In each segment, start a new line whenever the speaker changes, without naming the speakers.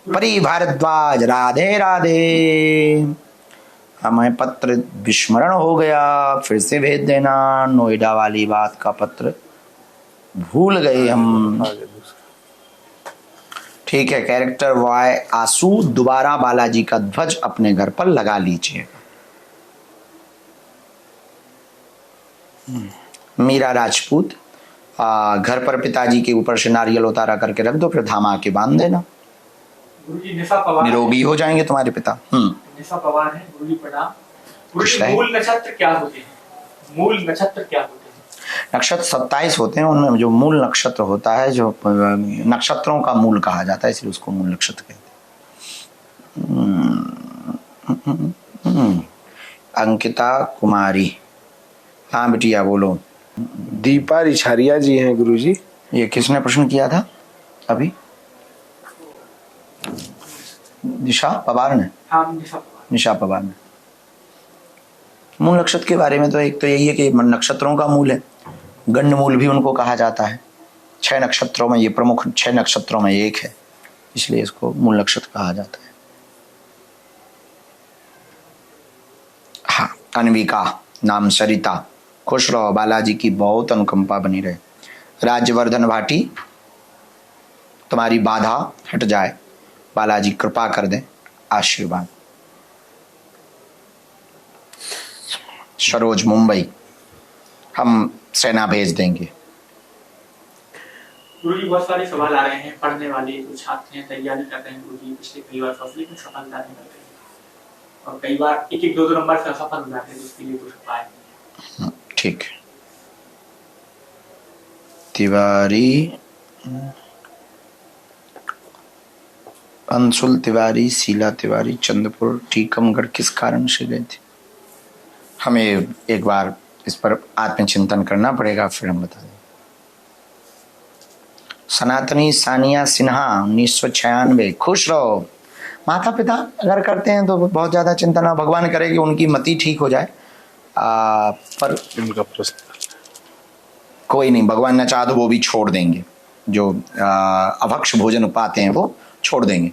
परी भारद्वाज राधे राधे। हमें पत्र विस्मरण हो गया, फिर से भेज देना। नोएडा वाली बात का पत्र भूल गए हम। ठीक है। कैरेक्टर वाई आंसू, दोबारा बालाजी का ध्वज अपने घर पर लगा लीजिए। मीरा राजपूत, घर पर पिताजी के ऊपर से नारियल उतारा करके रख दो, फिर धामा के बांध देना।
गुरुजी निशा पवार
निरोगी हो जाएंगे तुम्हारे पिता।
निशा पवार है गुरुजी प्रणाम। गुरुजी मूल नक्षत्र क्या होते हैं? मूल नक्षत्र क्या होते हैं?
नक्षत्र 27 होते हैं, उनमें जो मूल नक्षत्र होता है, जो नक्षत्रों का मूल कहा जाता है, इसलिए उसको मूल नक्षत्र कहते हैं। अंकिता कुमारी, हाँ बिटिया बोलो।
दीपा रिछारिया जी हैं गुरुजी।
ये किसने प्रश्न किया था अभी? निशा पवार ने।
हाँ,
निशा पवार ने। मूल नक्षत्र के बारे में तो एक तो यही है कि नक्षत्रों का मूल है, गंड मूल भी उनको कहा जाता है। 6 नक्षत्रों में ये प्रमुख 6 नक्षत्रों में एक है, इसलिए इसको मूल नक्षत्र कहा जाता है। हाँ, अनविका नाम सरिता, खुश रहो, बालाजी की बहुत अनुकंपा बनी रहे। राज्यवर्धन भाटी, तुम्हारी बाधा हट जाए, बालाजी कृपा कर दें, आशीर्वाद। सरोज मुंबई, हम सेना भेज देंगे।
गुरुजी बहुत सारे सवाल आ रहे हैं, पढ़ने वाले जो छात्र हैं तैयारी कर रहे हैं गुरुजी, पिछले कई बार फसली में सफलता नहीं मिलती और कई बार 1-1, 2-2 नंबर से असफल हो जाते हैं, जिसके लिए कुछ उपाय।
ठीक। तिवारी, अंशुल तिवारी, शीला तिवारी, चंद्रपुर टीकमगढ़ किस कारण से गए थे? हमें एक बार इस पर आत्मचिंतन करना पड़ेगा, फिर हम बता दें। सनातनी सानिया सिन्हा 1996, खुश रहो। माता पिता अगर करते हैं तो बहुत ज्यादा चिंता ना, भगवान करे कि उनकी मति ठीक हो जाए। पर
इनका प्रश्न
कोई नहीं, भगवान ने चाहा तो वो भी छोड़ देंगे, जो अभक्ष भोजन पाते हैं वो छोड़ देंगे।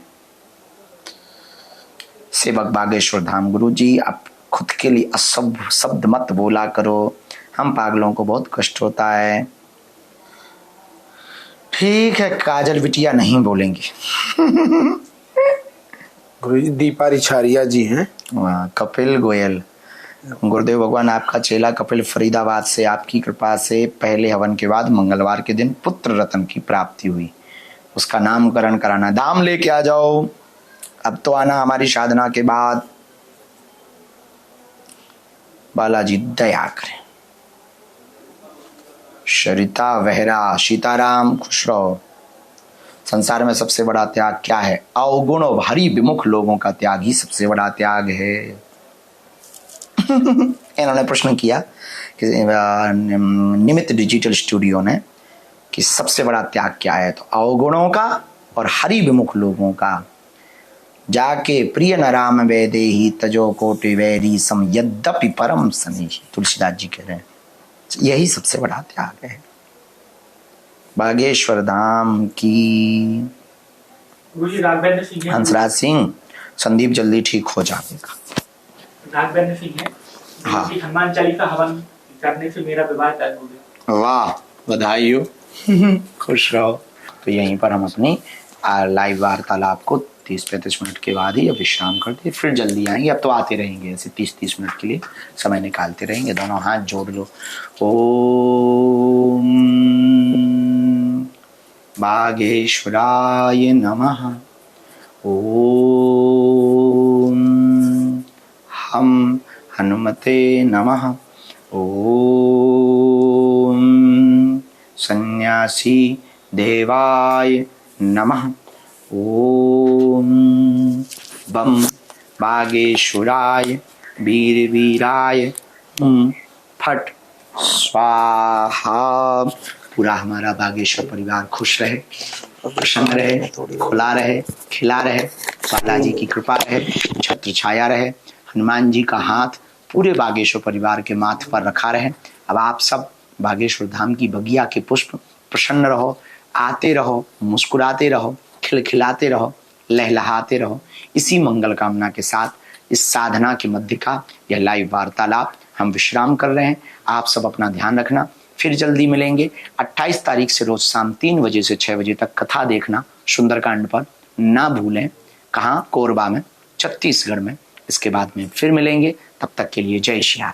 सेवक बागेश्वर धाम, गुरु जी आप खुद के लिए असभ्य शब्द मत बोला करो, हम पागलों को बहुत कष्ट होता है। ठीक है, काजल बिटिया नहीं बोलेंगी।
गुरुजी दीपा रिछारिया जी हैं।
कपिल गोयल, गुरुदेव भगवान आपका चेला कपिल फरीदाबाद से आपकी कृपा से पहले हवन के बाद मंगलवार के दिन पुत्र रत्न की प्राप्ति हुई, उसका नामकरण कराना, दाम लेके आ जाओ। अब तो आना हमारी साधना के बाद। बालाजी दया करें। सरिता वहरा, सीताराम खुश रहो। संसार में सबसे बड़ा त्याग क्या है? अवगुण और भारी विमुख लोगों का त्याग ही सबसे बड़ा त्याग है। इन्होंने प्रश्न किया कि निमित्त डिजिटल स्टूडियो ने कि सबसे बड़ा त्याग क्या है, तो अवगुणों का और हरि विमुख लोगों का। जाके प्रिय न राम वैदेही तजो कोटि वैरी सम यद्यपि परम सनेही, तुलसीदास जी कह रहे हैं यही सबसे बड़ा त्याग है। बागेश्वर धाम की। हंसराज सिंह, संदीप जल्दी ठीक हो जाएगा।
राघवेंद्र सिंह है। हाँ। हनुमान चालीसा हवन करने से मेरा विवाह तय हो गया।
वाह, बधाई हो। खुश रहो। तो यहीं पर हम अपनी लाइव वार्तालाप को 30-35 मिनट के बाद ही अब विश्राम करते, फिर जल्दी आएंगे। अब तो आते रहेंगे ऐसे 30-30 मिनट के लिए समय निकालते रहेंगे। दोनों हाथ जोड़ लो। ओम बागेश्वराय नमः। ओम हम हनुमते नमः। ओम सन्यासी देवाय नमः। ओम बम बागेश्वराय वीर वीराय फट स्वाहा। पूरा हमारा बागेश्वर परिवार खुश रहे, प्रसन्न रहे, खुला रहे, खिला रहे, बालाजी की कृपा रहे, छत्र छाया रहे, हनुमान जी का हाथ पूरे बागेश्वर परिवार के माथ पर रखा रहे। अब आप सब बागेश्वर धाम की बगिया के पुष्प, प्रसन्न रहो, आते रहो, मुस्कुराते रहो, खिलखिलाते रहो, लहलहाते रहो। इसी मंगल कामना के साथ इस साधना के मध्य का यह लाइव वार्तालाप हम विश्राम कर रहे हैं। आप सब अपना ध्यान रखना, फिर जल्दी मिलेंगे। 28 तारीख से रोज शाम 3 बजे से 6 बजे तक कथा देखना सुंदरकांड पर ना भूलें। कहाँ? कोरबा में, छत्तीसगढ़ में। इसके बाद में फिर मिलेंगे, तब तक के लिए जय श्री राम।